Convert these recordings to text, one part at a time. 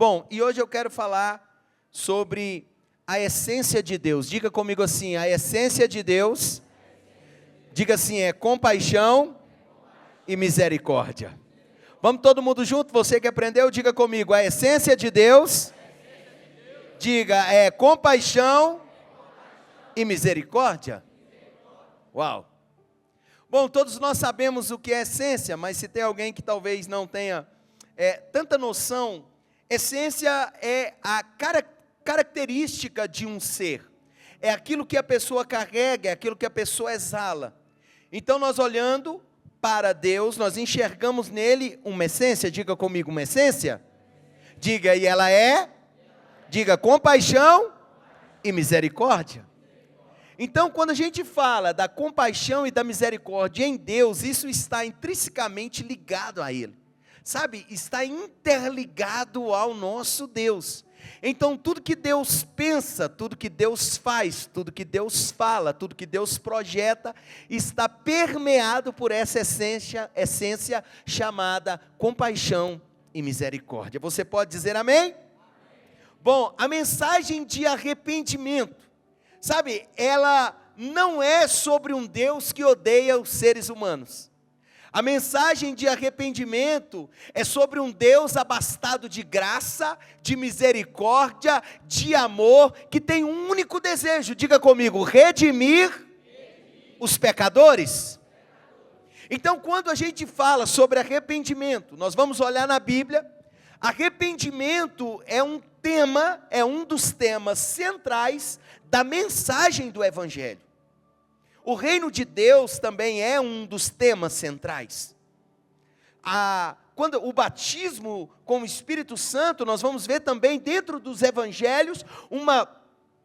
Bom, e hoje eu quero falar sobre a essência de Deus. Diga comigo assim, a essência de Deus, diga assim, é compaixão e misericórdia. Vamos todo mundo junto? Você que aprendeu, diga comigo, a essência de Deus, diga, é compaixão e misericórdia. Uau! Bom, todos nós sabemos o que é essência, mas se tem alguém que talvez não tenha tanta noção, essência é a característica de um ser, é aquilo que a pessoa carrega, é aquilo que a pessoa exala. Então nós olhando para Deus, nós enxergamos nele uma essência, diga comigo, uma essência, diga, e ela é, diga, compaixão e misericórdia. Então, quando a gente fala da compaixão e da misericórdia em Deus, isso está intrinsecamente ligado a Ele, sabe? Está interligado ao nosso Deus. Então, tudo que Deus pensa, tudo que Deus faz, tudo que Deus fala, tudo que Deus projeta, está permeado por essa essência chamada compaixão e misericórdia. Você pode dizer amém? Bom, a mensagem de arrependimento, sabe, ela não é sobre um Deus que odeia os seres humanos. A mensagem de arrependimento é sobre um Deus abastado de graça, de misericórdia, de amor, que tem um único desejo, diga comigo, redimir os pecadores. Então, quando a gente fala sobre arrependimento, nós vamos olhar na Bíblia, arrependimento é um dos temas centrais da mensagem do Evangelho. O reino de Deus também é um dos temas centrais. Quando o batismo com o Espírito Santo, nós vamos ver também dentro dos Evangelhos uma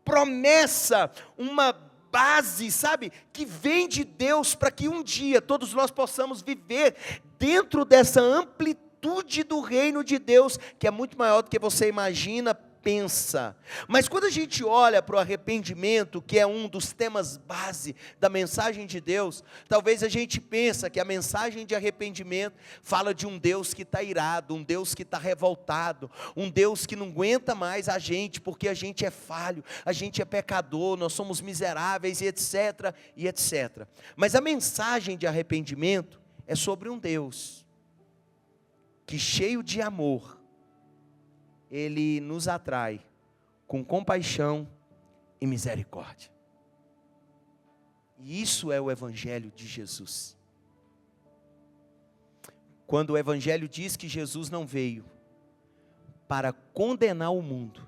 promessa, uma base, sabe, que vem de Deus para que um dia todos nós possamos viver dentro dessa amplitude do reino de Deus, que é muito maior do que você imagina, pensa. Mas quando a gente olha para o arrependimento, que é um dos temas base da mensagem de Deus, talvez a gente pense que a mensagem de arrependimento fala de um Deus que está irado, um Deus que está revoltado, um Deus que não aguenta mais a gente, porque a gente é falho, a gente é pecador, nós somos miseráveis e etc, e etc. Mas a mensagem de arrependimento é sobre um Deus que, cheio de amor, Ele nos atrai com compaixão e misericórdia. E isso é o Evangelho de Jesus. Quando o Evangelho diz que Jesus não veio para condenar o mundo,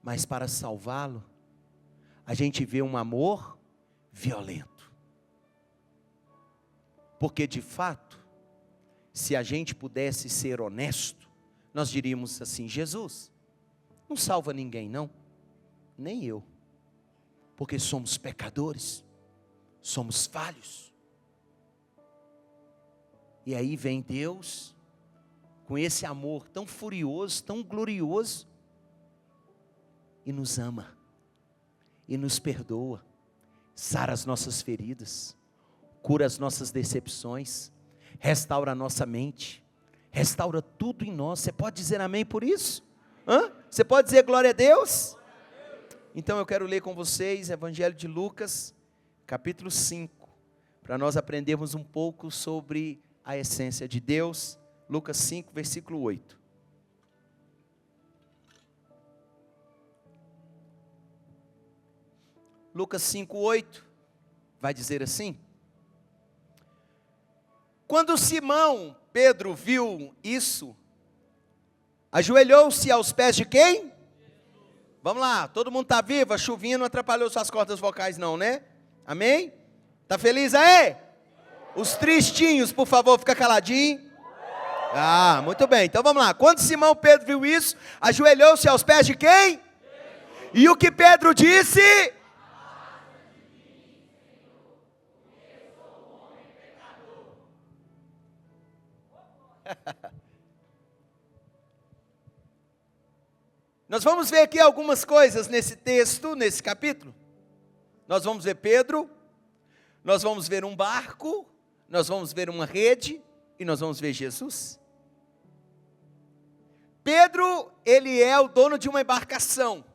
mas para salvá-lo, a gente vê um amor violento. Porque de fato, se a gente pudesse ser honesto, nós diríamos assim, Jesus não salva ninguém não, nem eu, porque somos pecadores, somos falhos. E aí vem Deus, com esse amor tão furioso, tão glorioso, e nos ama, e nos perdoa, sara as nossas feridas, cura as nossas decepções, restaura a nossa mente, restaura tudo em nós. Você pode dizer amém por isso? Você pode dizer glória a Deus? Então eu quero ler com vocês Evangelho de Lucas, capítulo 5, para nós aprendermos um pouco sobre a essência de Deus. Lucas 5, versículo 8. Lucas 5, 8, vai dizer assim: quando Simão Pedro viu isso, ajoelhou-se aos pés de quem? Vamos lá, todo mundo está vivo? A chuvinha não atrapalhou suas cordas vocais não, né? Amém? Está feliz aí? Os tristinhos, por favor, fica caladinho. Ah, muito bem, então vamos lá. Quando Simão Pedro viu isso, ajoelhou-se aos pés de quem? E o que Pedro disse? Nós vamos ver aqui algumas coisas nesse texto, nesse capítulo. Nós vamos ver Pedro, nós vamos ver um barco, nós vamos ver uma rede e nós vamos ver Jesus. Pedro, ele é o dono de uma embarcação.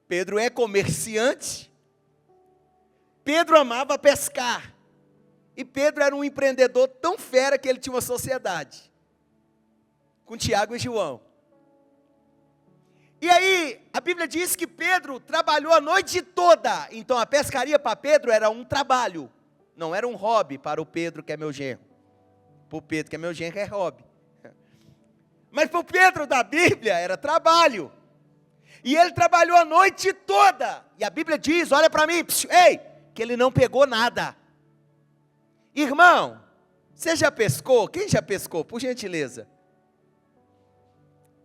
Pedro é comerciante. Pedro amava pescar. E Pedro era um empreendedor tão fera que ele tinha uma sociedade com Tiago e João. E aí, a Bíblia diz que Pedro trabalhou a noite toda. Então a pescaria para Pedro era um trabalho. Não era um hobby para o Pedro que é meu genro. Para o Pedro que é meu genro é hobby. Mas para o Pedro da Bíblia era trabalho. E ele trabalhou a noite toda. E a Bíblia diz, olha para mim, ei, que ele não pegou nada. Irmão, você já pescou? Quem já pescou, por gentileza?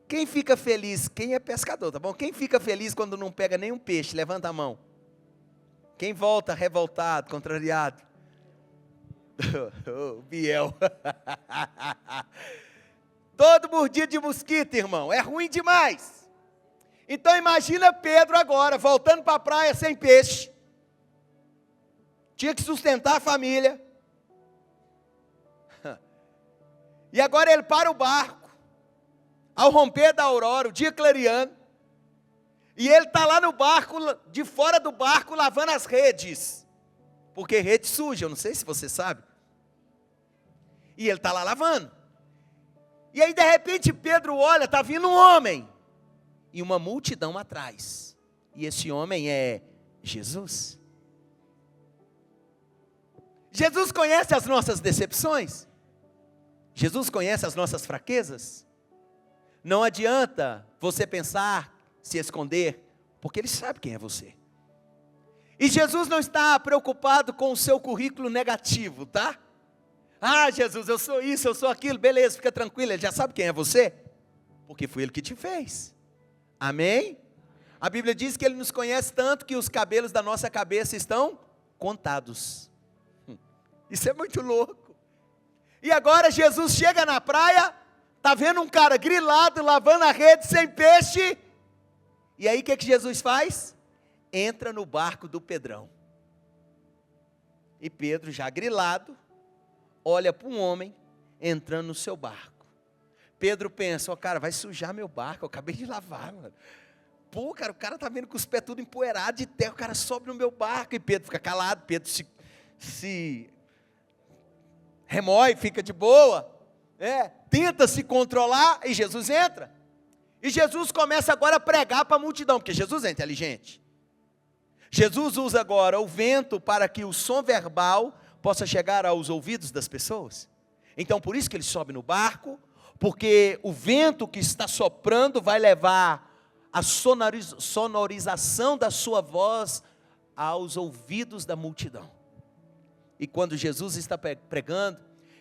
Quem fica feliz, quem é pescador, tá bom? Quem fica feliz quando não pega nenhum peixe, levanta a mão. Quem volta revoltado, contrariado? Biel. Todo mordido de mosquito, irmão, é ruim demais. Então imagina Pedro agora, voltando para a praia sem peixe. Tinha que sustentar a família. E agora ele para o barco, ao romper da aurora, o dia clareando. E ele está lá no barco, de fora do barco, lavando as redes. Porque rede suja, eu não sei se você sabe. E ele está lá lavando. E aí de repente Pedro olha, está vindo um homem. E uma multidão atrás. E esse homem é Jesus. Jesus conhece as nossas decepções. Jesus conhece as nossas fraquezas. Não adianta você pensar, se esconder, porque Ele sabe quem é você. E Jesus não está preocupado com o seu currículo negativo, tá? Ah, Jesus, eu sou isso, eu sou aquilo, beleza, fica tranquilo, Ele já sabe quem é você, porque foi Ele que te fez. Amém? A Bíblia diz que Ele nos conhece tanto que os cabelos da nossa cabeça estão contados. Isso é muito louco. E agora Jesus chega na praia, está vendo um cara grilado, lavando a rede sem peixe. E aí o que Jesus faz? Entra no barco do Pedrão. E Pedro, já grilado, olha para um homem entrando no seu barco. Pedro pensa, cara, vai sujar meu barco, eu acabei de lavar, mano. Pô, cara, o cara tá vendo com os pés tudo empoeirado de terra, o cara sobe no meu barco. E Pedro fica calado, Pedro se remói, fica de boa, tenta se controlar, e Jesus entra. E Jesus começa agora a pregar para a multidão, porque Jesus é inteligente. Jesus usa agora o vento para que o som verbal possa chegar aos ouvidos das pessoas. Então por isso que ele sobe no barco, porque o vento que está soprando vai levar a sonorização da sua voz aos ouvidos da multidão. E quando Jesus está pregando,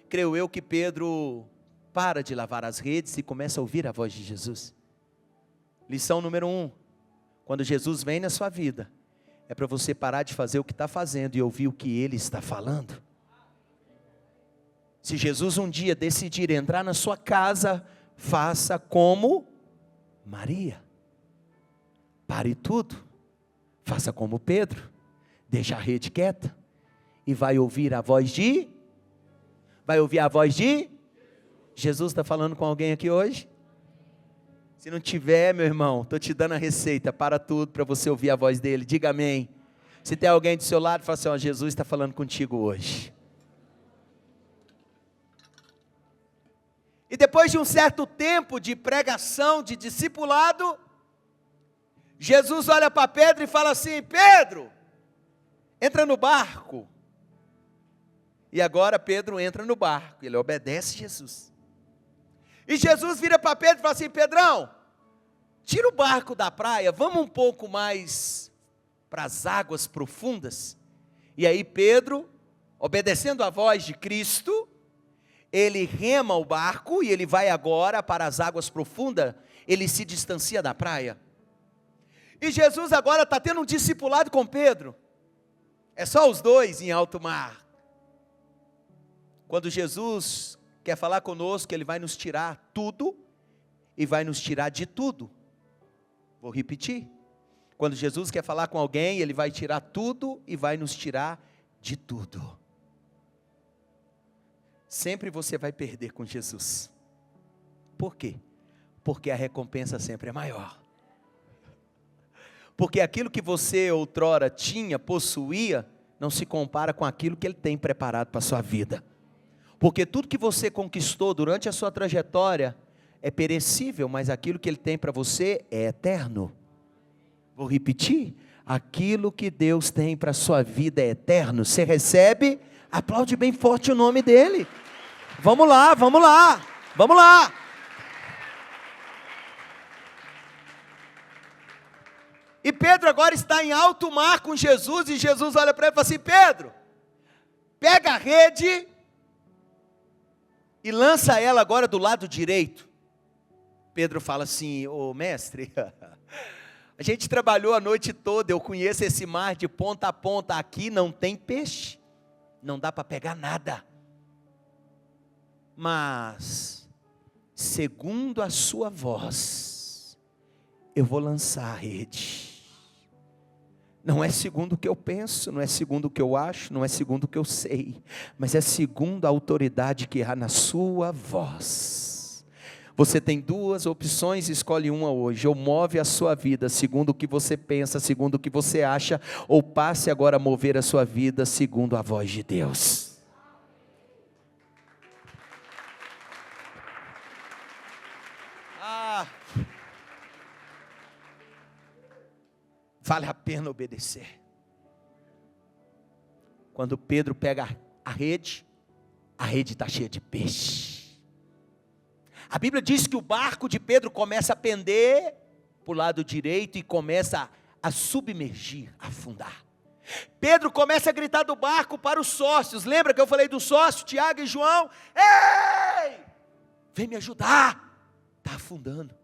creio eu que Pedro para de lavar as redes e começa a ouvir a voz de Jesus. Lição número 1, quando Jesus vem na sua vida, é para você parar de fazer o que está fazendo e ouvir o que Ele está falando. Se Jesus um dia decidir entrar na sua casa, faça como Maria. Pare tudo, faça como Pedro, deixa a rede quieta e vai ouvir a voz de... Vai ouvir a voz de... Jesus está falando com alguém aqui hoje? Se não tiver, meu irmão, estou te dando a receita, para tudo para você ouvir a voz dele, diga amém. Se tem alguém do seu lado, fala assim, Jesus está falando contigo hoje. E depois de um certo tempo de pregação, de discipulado, Jesus olha para Pedro e fala assim, Pedro, entra no barco. E agora Pedro entra no barco, ele obedece Jesus. E Jesus vira para Pedro e fala assim, Pedrão, tira o barco da praia, vamos um pouco mais para as águas profundas. E aí Pedro, obedecendo a voz de Cristo, ele rema o barco e ele vai agora para as águas profundas, ele se distancia da praia. E Jesus agora está tendo um discipulado com Pedro, é só os dois em alto mar. Quando Jesus quer falar conosco, Ele vai nos tirar tudo e vai nos tirar de tudo. Vou repetir. Quando Jesus quer falar com alguém, Ele vai tirar tudo e vai nos tirar de tudo. Sempre você vai perder com Jesus. Por quê? Porque a recompensa sempre é maior. Porque aquilo que você outrora tinha, possuía, não se compara com aquilo que Ele tem preparado para a sua vida. Porque tudo que você conquistou durante a sua trajetória é perecível, mas aquilo que Ele tem para você é eterno. Vou repetir, aquilo que Deus tem para a sua vida é eterno. Você recebe, aplaude bem forte o nome dEle. Vamos lá, vamos lá, vamos lá. E Pedro agora está em alto mar com Jesus, e Jesus olha para ele e fala assim: Pedro, pega a rede e lança ela agora do lado direito. Pedro fala assim: ô mestre, a gente trabalhou a noite toda, eu conheço esse mar de ponta a ponta, aqui não tem peixe, não dá para pegar nada. Mas, segundo a sua voz, eu vou lançar a rede. Não é segundo o que eu penso, não é segundo o que eu acho, não é segundo o que eu sei, mas é segundo a autoridade que há na sua voz. Você tem duas opções, escolhe uma hoje: ou move a sua vida segundo o que você pensa, segundo o que você acha, ou passe agora a mover a sua vida segundo a voz de Deus. Vale a pena obedecer. Quando Pedro pega a rede está cheia de peixe. A Bíblia diz que o barco de Pedro começa a pender para o lado direito e começa a submergir, a afundar. Pedro começa a gritar do barco para os sócios. Lembra que eu falei do sócio, Tiago e João? Ei, vem me ajudar, está afundando.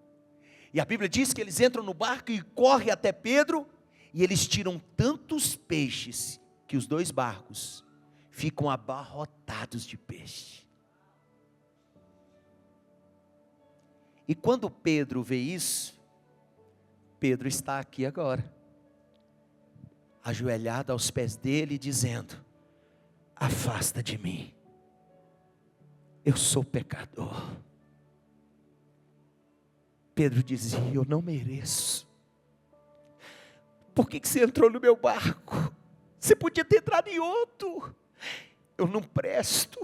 E a Bíblia diz que eles entram no barco e correm até Pedro, e eles tiram tantos peixes, que os dois barcos ficam abarrotados de peixe. E quando Pedro vê isso, Pedro está aqui agora, ajoelhado aos pés dele, dizendo: afasta de mim, eu sou pecador. Pedro dizia: eu não mereço. Por que você entrou no meu barco? Você podia ter entrado em outro. Eu não presto.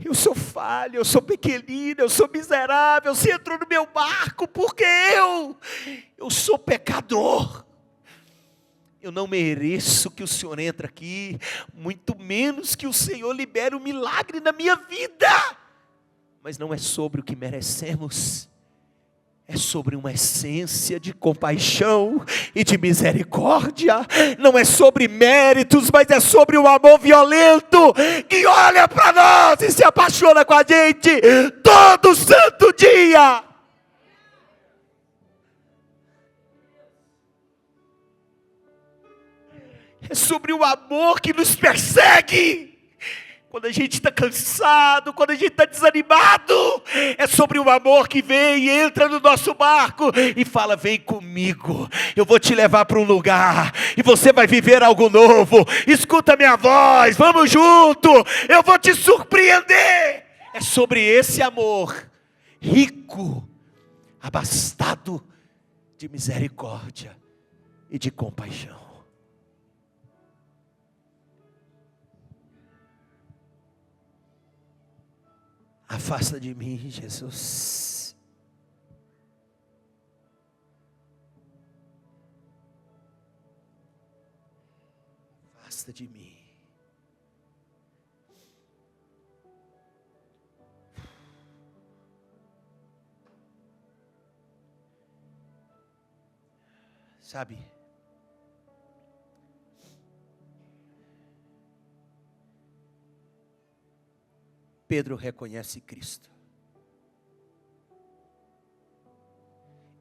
Eu sou falho, eu sou pequenino, eu sou miserável. Você entrou no meu barco porque eu sou pecador. Eu não mereço que o Senhor entre aqui, muito menos que o Senhor libere um milagre na minha vida. Mas não é sobre o que merecemos, é sobre uma essência de compaixão e de misericórdia. Não é sobre méritos, mas é sobre um amor violento, que olha para nós e se apaixona com a gente todo santo dia. É sobre o amor que nos persegue. Quando a gente está cansado, quando a gente está desanimado, é sobre o amor que vem e entra no nosso barco e fala: vem comigo, eu vou te levar para um lugar e você vai viver algo novo. Escuta minha voz, vamos junto, eu vou te surpreender. É sobre esse amor rico, abastado de misericórdia e de compaixão. Afasta de mim, Jesus. Afasta de mim. Sabe? Pedro reconhece Cristo.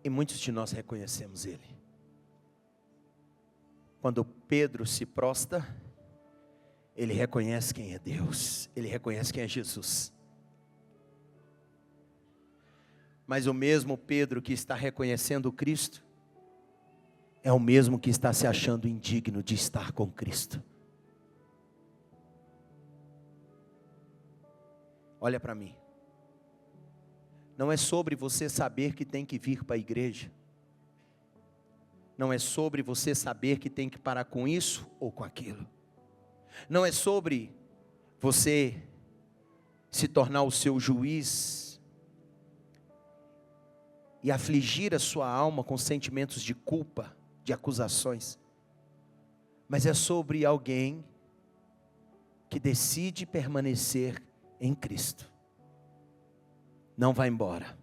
E muitos de nós reconhecemos Ele. Quando Pedro se prostra, ele reconhece quem é Deus. Ele reconhece quem é Jesus. Mas o mesmo Pedro que está reconhecendo Cristo, é o mesmo que está se achando indigno de estar com Cristo. Olha para mim. Não é sobre você saber que tem que vir para a igreja. Não é sobre você saber que tem que parar com isso ou com aquilo. Não é sobre você se tornar o seu juiz e afligir a sua alma com sentimentos de culpa, de acusações. Mas é sobre alguém que decide permanecer em Cristo. Não vai embora.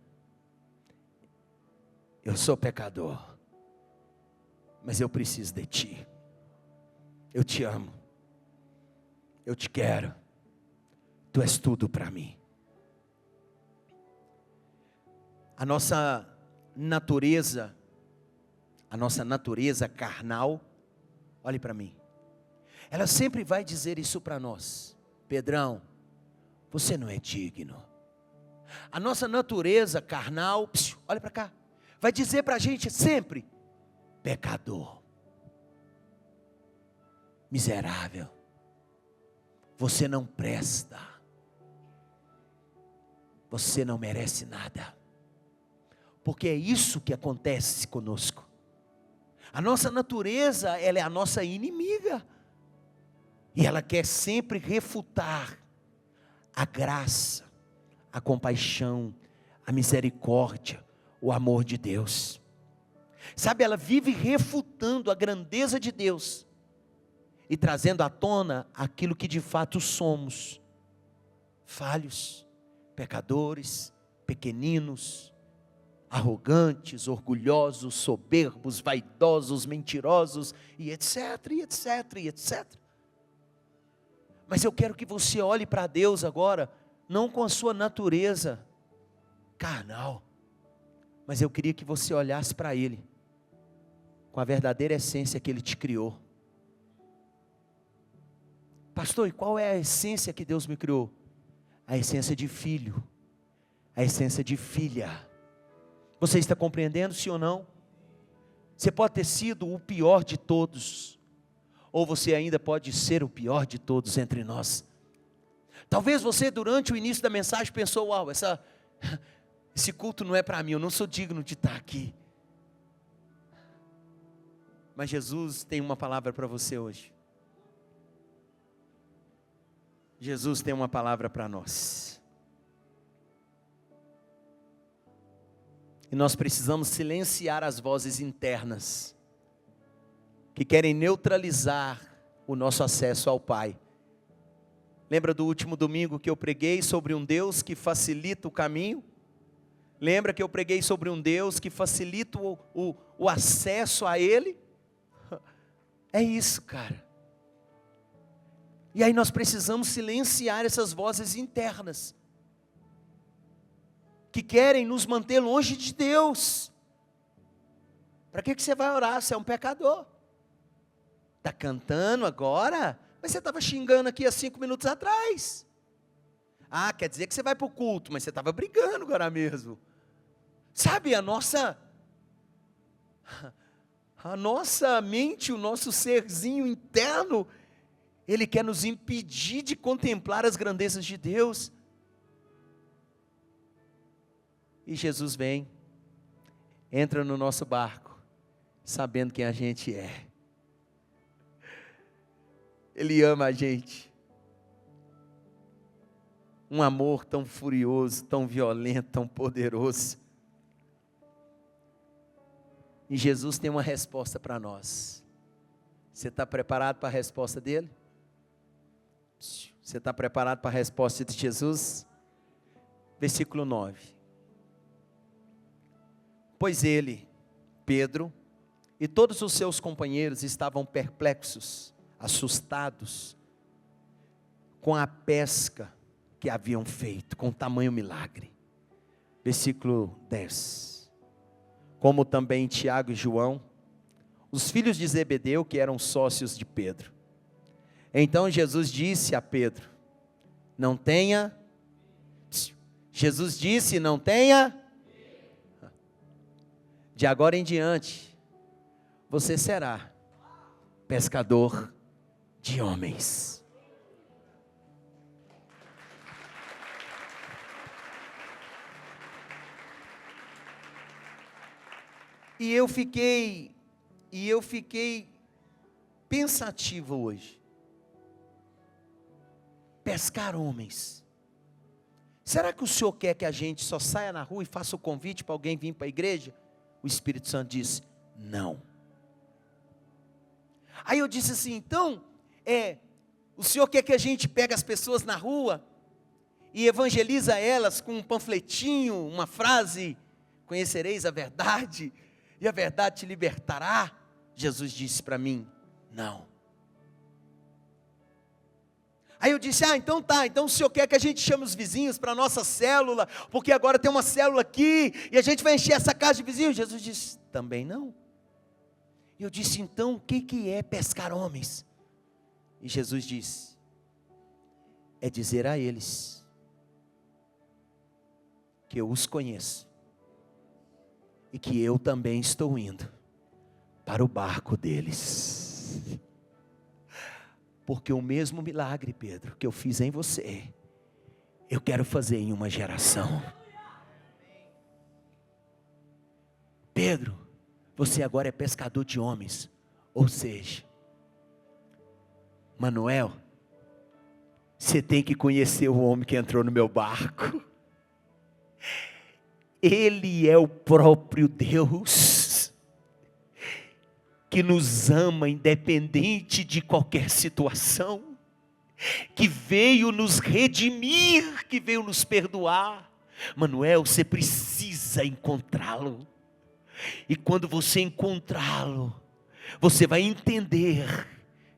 Eu sou pecador, mas eu preciso de ti. Eu te amo. Eu te quero. Tu és tudo para mim. A nossa natureza carnal, olhe para mim, ela sempre vai dizer isso para nós: Pedrão, você não é digno. A nossa natureza carnal, olha para cá, vai dizer para a gente sempre: pecador, miserável, você não presta, você não merece nada. Porque é isso que acontece conosco. A nossa natureza, ela é a nossa inimiga. E ela quer sempre refutar a graça, a compaixão, a misericórdia, o amor de Deus. Sabe, ela vive refutando a grandeza de Deus e trazendo à tona aquilo que de fato somos: falhos, pecadores, pequeninos, arrogantes, orgulhosos, soberbos, vaidosos, mentirosos, e etc, e etc, e etc. Mas eu quero que você olhe para Deus agora, não com a sua natureza carnal, mas eu queria que você olhasse para Ele, com a verdadeira essência que Ele te criou. Pastor, e qual é a essência que Deus me criou? A essência de filho, a essência de filha. Você está compreendendo, sim ou não? Você pode ter sido o pior de todos, ou você ainda pode ser o pior de todos entre nós. Talvez você, durante o início da mensagem, pensou: uau, esse culto não é para mim, eu não sou digno de estar aqui. Mas Jesus tem uma palavra para você hoje. Jesus tem uma palavra para nós. E nós precisamos silenciar as vozes internas que querem neutralizar o nosso acesso ao Pai. Lembra do último domingo que eu preguei sobre um Deus que facilita o caminho? Lembra que eu preguei sobre um Deus que facilita o acesso a Ele? É isso, cara. E aí nós precisamos silenciar essas vozes internas que querem nos manter longe de Deus. Para que você vai orar? Você é um pecador. Está cantando agora? Mas você estava xingando aqui há 5 minutos atrás. Ah, quer dizer que você vai para o culto, mas você estava brigando agora mesmo. Sabe, a nossa mente, o nosso serzinho interno, ele quer nos impedir de contemplar as grandezas de Deus. E Jesus vem, entra no nosso barco, sabendo quem a gente é. Ele ama a gente. Um amor tão furioso, tão violento, tão poderoso. E Jesus tem uma resposta para nós. Você está preparado para a resposta dele? Você está preparado para a resposta de Jesus? Versículo 9. Pois ele, Pedro, e todos os seus companheiros estavam perplexos, assustados, com a pesca que haviam feito, com tamanho milagre. Versículo 10. Como também Tiago e João, os filhos de Zebedeu, que eram sócios de Pedro. Então Jesus disse a Pedro: não tenha. Jesus disse: não tenha. De agora em diante, você será pescador de homens. E eu fiquei pensativo hoje. Pescar homens. Será que o Senhor quer que a gente só saia na rua e faça o convite para alguém vir para a igreja? O Espírito Santo disse, não. Aí eu disse assim, então, o Senhor quer que a gente pegue as pessoas na rua e evangeliza elas com um panfletinho, uma frase, conhecereis a verdade, e a verdade te libertará? Jesus disse para mim, não. Aí eu disse, então tá, então o Senhor quer que a gente chame os vizinhos para a nossa célula, porque agora tem uma célula aqui, e a gente vai encher essa casa de vizinhos? Jesus disse, também não. E eu disse, então o que é pescar homens? E Jesus disse, é dizer a eles, que eu os conheço, e que eu também estou indo para o barco deles. Porque o mesmo milagre, Pedro, que eu fiz em você, eu quero fazer em uma geração. Pedro, você agora é pescador de homens. Ou seja, Manuel, você tem que conhecer o homem que entrou no meu barco. Ele é o próprio Deus, que nos ama independente de qualquer situação, que veio nos redimir, que veio nos perdoar. Manuel, você precisa encontrá-lo, e quando você encontrá-lo, você vai entender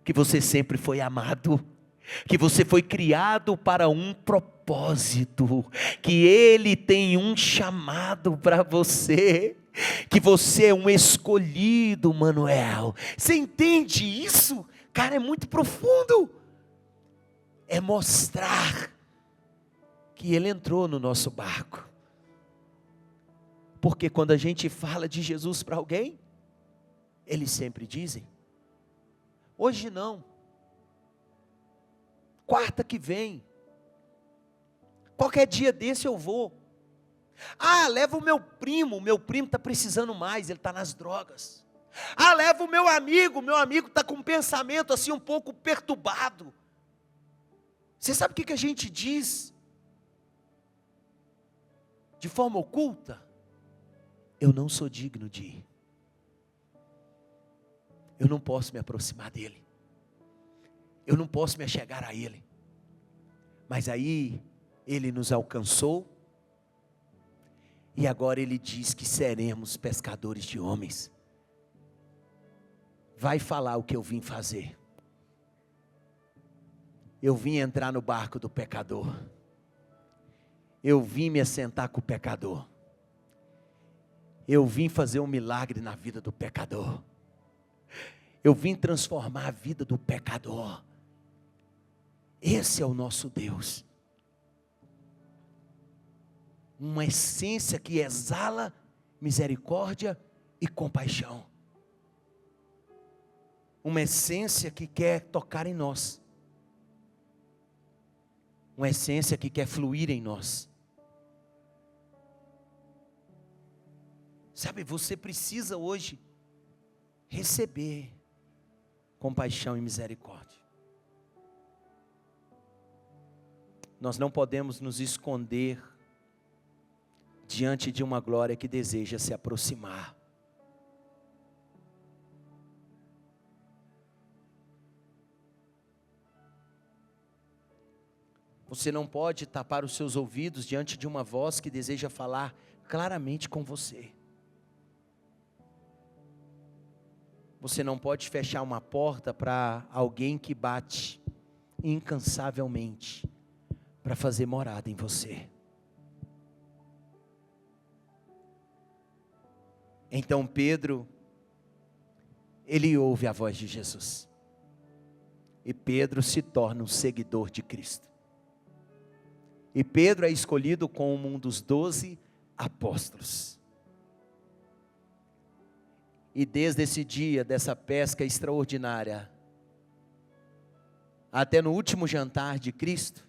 que você sempre foi amado, que você foi criado para um propósito, que Ele tem um chamado para você, que você é um escolhido, Manuel. Você entende isso? Cara, é muito profundo. É mostrar que Ele entrou no nosso barco. Porque quando a gente fala de Jesus para alguém, eles sempre dizem, hoje não, quarta que vem, qualquer dia desse eu vou. Leva o meu primo está precisando mais, ele está nas drogas. Leva o meu amigo está com um pensamento assim um pouco perturbado. Você sabe o que a gente diz? De forma oculta, eu não sou digno de ir. Eu não posso me aproximar dele. Eu não posso me achegar a ele. Mas aí, ele nos alcançou. E agora ele diz que seremos pescadores de homens. Vai falar o que eu vim fazer. Eu vim entrar no barco do pecador. Eu vim me assentar com o pecador. Eu vim fazer um milagre na vida do pecador. Eu vim transformar a vida do pecador. Esse é o nosso Deus. Uma essência que exala misericórdia e compaixão. Uma essência que quer tocar em nós. Uma essência que quer fluir em nós. Sabe, você precisa hoje receber compaixão e misericórdia. Nós não podemos nos esconder diante de uma glória que deseja se aproximar. Você não pode tapar os seus ouvidos diante de uma voz que deseja falar claramente com você. Você não pode fechar uma porta para alguém que bate incansavelmente para fazer morada em você. Então Pedro, ele ouve a voz de Jesus. E Pedro se torna um seguidor de Cristo. E Pedro é escolhido como um dos 12 apóstolos. E desde esse dia, dessa pesca extraordinária, até no último jantar de Cristo,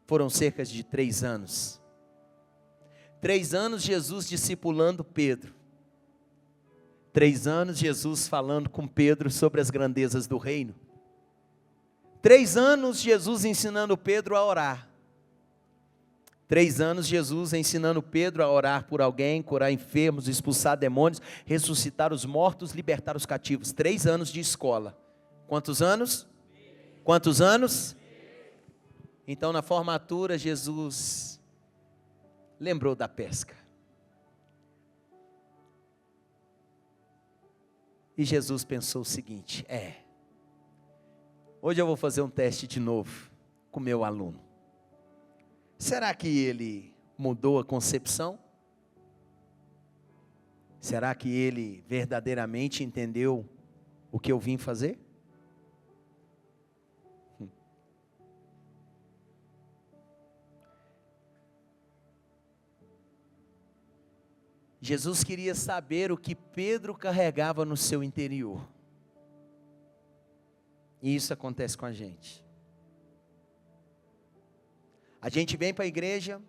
foram cerca de 3 anos. 3 anos Jesus discipulando Pedro. 3 anos Jesus falando com Pedro sobre as grandezas do reino. 3 anos Jesus ensinando Pedro a orar. 3 anos Jesus ensinando Pedro a orar por alguém, curar enfermos, expulsar demônios, ressuscitar os mortos, libertar os cativos. 3 anos de escola. Quantos anos? Quantos anos? Então na formatura Jesus lembrou da pesca. E Jesus pensou o seguinte: hoje eu vou fazer um teste de novo com o meu aluno. Será que ele mudou a concepção? Será que ele verdadeiramente entendeu o que eu vim fazer? Jesus queria saber o que Pedro carregava no seu interior. E isso acontece com a gente. A gente vem para a igreja,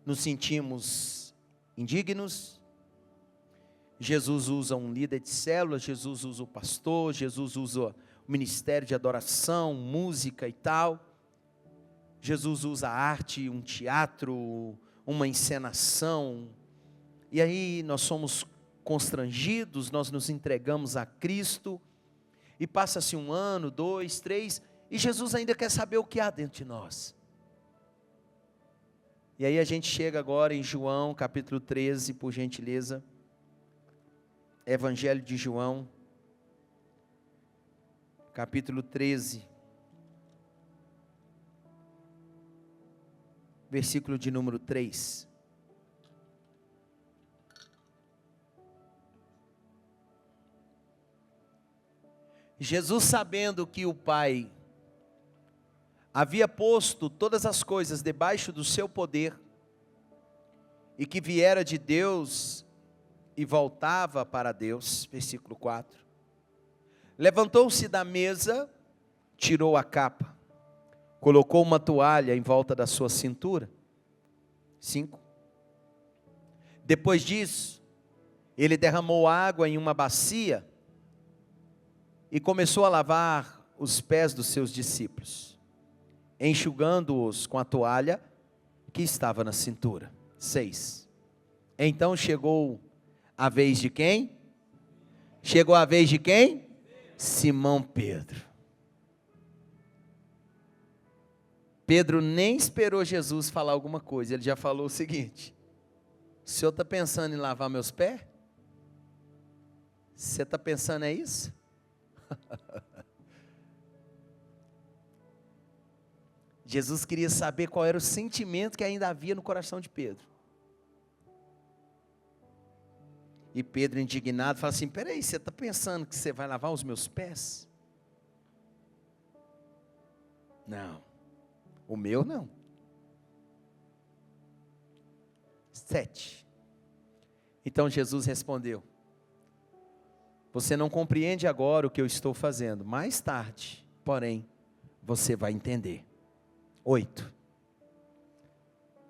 nos sentimos indignos. Jesus usa um líder de célula, Jesus usa o pastor, Jesus usa o ministério de adoração, música e tal. Jesus usa a arte, um teatro, uma encenação, e aí nós somos constrangidos, nós nos entregamos a Cristo, e passa-se 1 ano, 2, 3, e Jesus ainda quer saber o que há dentro de nós. E aí a gente chega agora em João, capítulo 13, por gentileza, Evangelho de João, capítulo 13, versículo de número 3. Jesus, sabendo que o Pai havia posto todas as coisas debaixo do seu poder, e que viera de Deus e voltava para Deus, versículo 4, levantou-se da mesa, tirou a capa, colocou uma toalha em volta da sua cintura. 5. Depois disso, ele derramou água em uma bacia e começou a lavar os pés dos seus discípulos, enxugando-os com a toalha que estava na cintura. 6. Então chegou a vez de quem? Chegou a vez de quem? Simão Pedro. Pedro nem esperou Jesus falar alguma coisa, ele já falou o seguinte: o senhor está pensando em lavar meus pés? Você está pensando é isso? Jesus queria saber qual era o sentimento que ainda havia no coração de Pedro. E Pedro, indignado, fala assim: peraí, você está pensando que você vai lavar os meus pés? Não. O meu não. 7. Então Jesus respondeu: você não compreende agora o que eu estou fazendo. Mais tarde, porém, você vai entender. 8.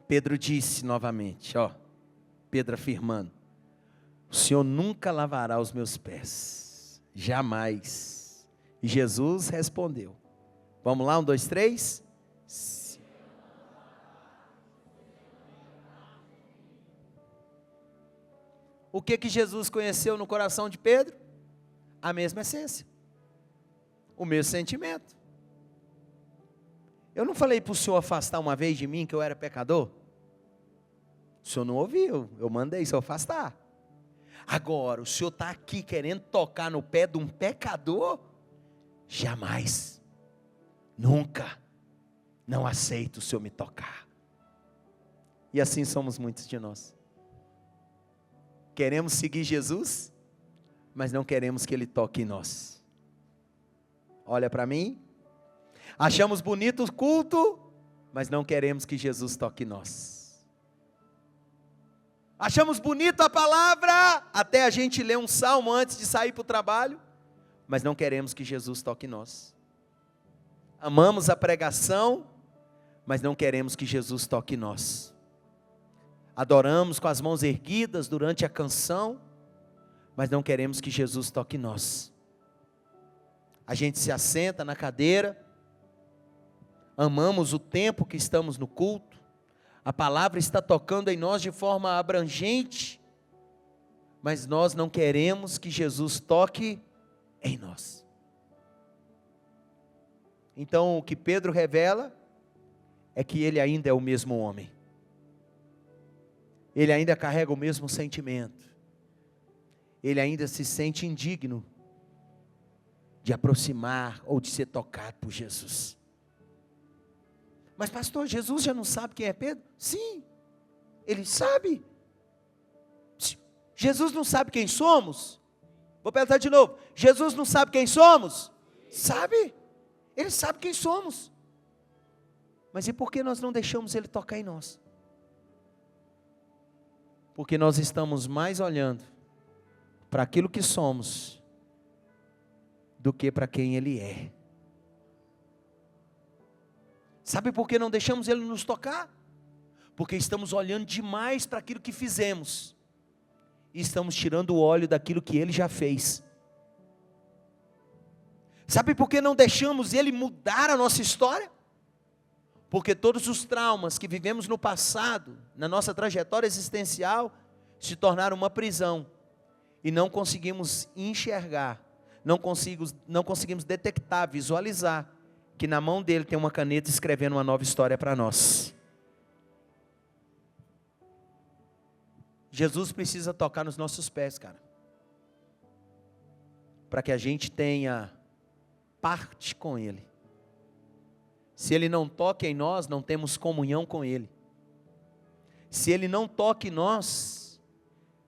Pedro disse novamente, Pedro afirmando: o Senhor nunca lavará os meus pés. Jamais. E Jesus respondeu. Vamos lá, 1, 2, 3. O que Jesus conheceu no coração de Pedro? A mesma essência, o mesmo sentimento. Eu não falei para o senhor afastar uma vez de mim que eu era pecador? O senhor não ouviu, eu mandei o senhor afastar. Agora, o senhor está aqui querendo tocar no pé de um pecador? Jamais, nunca, não aceito o senhor me tocar. E assim somos muitos de nós. Queremos seguir Jesus, mas não queremos que Ele toque em nós. Olha para mim. Achamos bonito o culto, mas não queremos que Jesus toque em nós. Achamos bonito a palavra, até a gente ler um salmo antes de sair para o trabalho, mas não queremos que Jesus toque em nós. Amamos a pregação, mas não queremos que Jesus toque em nós. adoramos com as mãos erguidas durante a canção, mas não queremos que Jesus toque em nós. A gente se assenta na cadeira, amamos o tempo que estamos no culto, a palavra está tocando em nós de forma abrangente, mas nós não queremos que Jesus toque em nós. Então o que Pedro revela é que ele ainda é o mesmo homem. Ele ainda carrega o mesmo sentimento. Ele ainda se sente indigno de aproximar ou de ser tocado por Jesus. Mas pastor, Jesus já não sabe quem é Pedro? Sim, ele sabe. Jesus não sabe quem somos? Vou perguntar de novo. Jesus não sabe quem somos? Sabe. Ele sabe quem somos. Mas e por que nós não deixamos Ele tocar em nós? Porque nós estamos mais olhando para aquilo que somos do que para quem Ele é. Sabe por que não deixamos Ele nos tocar? Porque estamos olhando demais para aquilo que fizemos. E estamos tirando o óleo daquilo que Ele já fez. Sabe por que não deixamos Ele mudar a nossa história? Porque todos os traumas que vivemos no passado, na nossa trajetória existencial, se tornaram uma prisão. E não conseguimos enxergar, não conseguimos detectar, visualizar, que na mão dele tem uma caneta escrevendo uma nova história para nós. Jesus precisa tocar nos nossos pés, cara. Para que a gente tenha parte com Ele. Se Ele não toca em nós, não temos comunhão com Ele. Se Ele não toca em nós,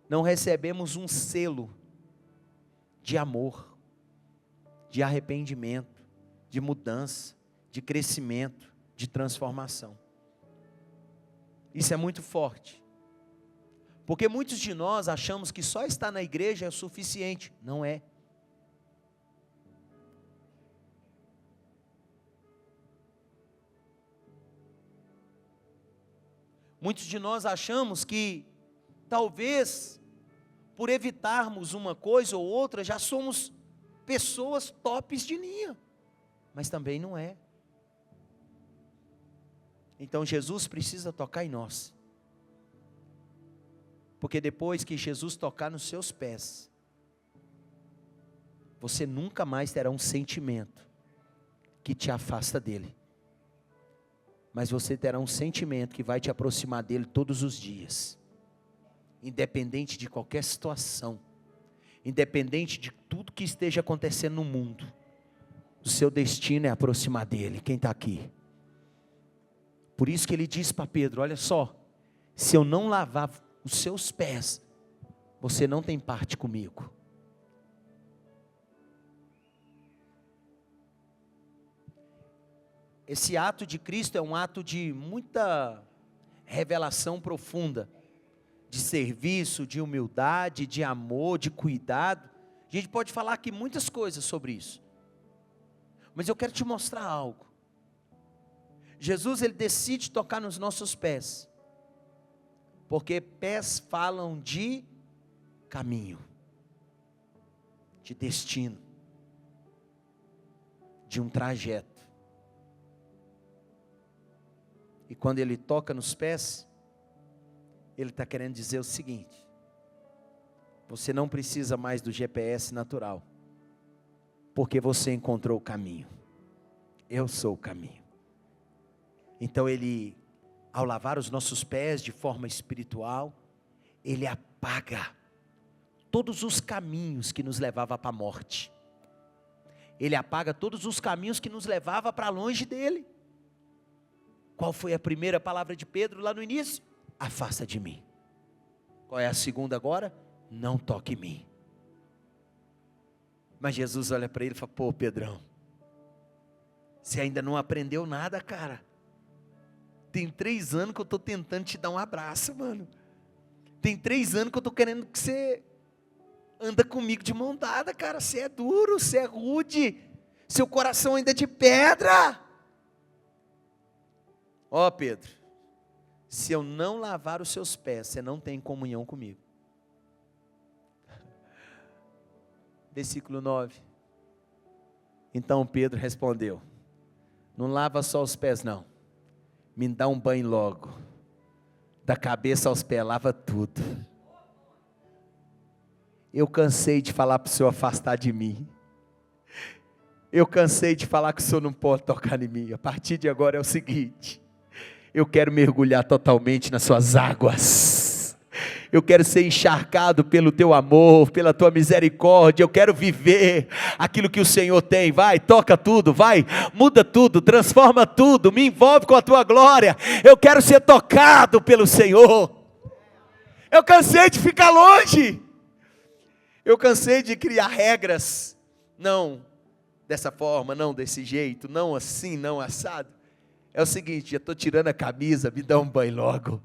não recebemos um selo de amor, de arrependimento, de mudança, de crescimento, de transformação. Isso é muito forte. Porque muitos de nós achamos que só estar na igreja é o suficiente. Não é. Muitos de nós achamos que, talvez, por evitarmos uma coisa ou outra, já somos pessoas tops de linha. Mas também não é. Então Jesus precisa tocar em nós. Porque depois que Jesus tocar nos seus pés, você nunca mais terá um sentimento que te afasta dele. Mas você terá um sentimento que vai te aproximar dele todos os dias. Independente de qualquer situação. Independente de tudo que esteja acontecendo no mundo. O seu destino é aproximar dele. Quem está aqui? Por isso que ele diz para Pedro, olha só. Se eu não lavar os seus pés, você não tem parte comigo. Esse ato de Cristo é um ato de muita revelação profunda, de serviço, de humildade, de amor, de cuidado. A gente pode falar aqui muitas coisas sobre isso, mas eu quero te mostrar algo. Jesus, ele decide tocar nos nossos pés, porque pés falam de caminho, de destino, de um trajeto. E quando ele toca nos pés, ele está querendo dizer o seguinte: você não precisa mais do GPS natural, porque você encontrou o caminho. Eu sou o caminho. Então ele, ao lavar os nossos pés de forma espiritual, ele apaga todos os caminhos que nos levavam para a morte. Ele apaga todos os caminhos que nos levavam para longe dele. Qual foi a primeira palavra de Pedro lá no início? Afasta de mim. Qual é a segunda agora? Não toque em mim. Mas Jesus olha para ele e fala: pô, Pedrão, você ainda não aprendeu nada, cara. Tem 3 anos que eu estou tentando te dar um abraço, mano. Tem 3 anos que eu estou querendo que você anda comigo de mão dada, cara. Você é duro, você é rude. Seu coração ainda é de pedra. Ó, Pedro, se eu não lavar os seus pés, você não tem comunhão comigo. Versículo 9. Então Pedro respondeu: não lava só os pés não, me dá um banho logo, da cabeça aos pés, lava tudo. Eu cansei de falar para o Senhor afastar de mim. Eu cansei de falar que o Senhor não pode tocar em mim. A partir de agora é o seguinte: eu quero mergulhar totalmente nas suas águas. Eu quero ser encharcado pelo teu amor, pela tua misericórdia. Eu quero viver aquilo que o Senhor tem. Vai, toca tudo, vai, muda tudo, transforma tudo, me envolve com a tua glória. Eu quero ser tocado pelo Senhor. Eu cansei de ficar longe. Eu cansei de criar regras. Não dessa forma, não desse jeito, não assim, não assado. É o seguinte: já estou tirando a camisa, me dá um banho logo.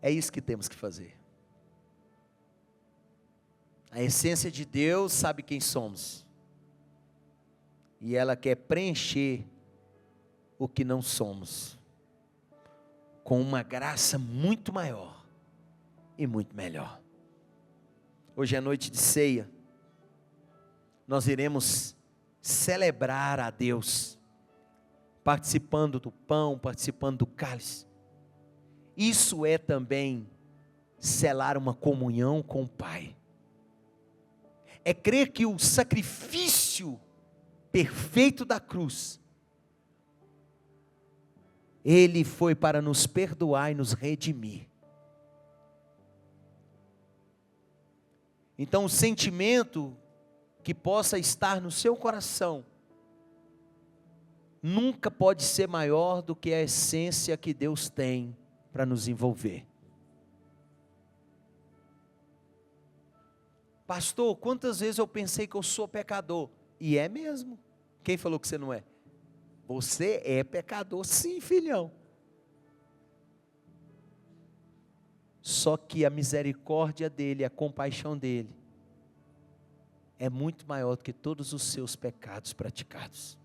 É isso que temos que fazer. A essência de Deus sabe quem somos. E ela quer preencher o que não somos, com uma graça muito maior e muito melhor. Hoje é noite de ceia. Nós iremos celebrar a Deus, participando do pão, participando do cálice. Isso é também selar uma comunhão com o Pai. É crer que o sacrifício perfeito da cruz, Ele foi para nos perdoar e nos redimir. Então o sentimento que possa estar no seu coração nunca pode ser maior do que a essência que Deus tem para nos envolver. Pastor, quantas vezes eu pensei que eu sou pecador? E é mesmo. Quem falou que você não é? Você é pecador, sim, filhão. Só que a misericórdia dele, a compaixão dele, é muito maior do que todos os seus pecados praticados.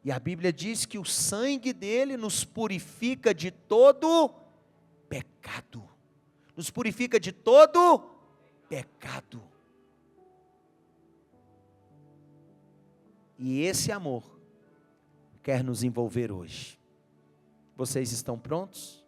E a Bíblia diz que o sangue dele nos purifica de todo pecado. Nos purifica de todo pecado. E esse amor quer nos envolver hoje. Vocês estão prontos?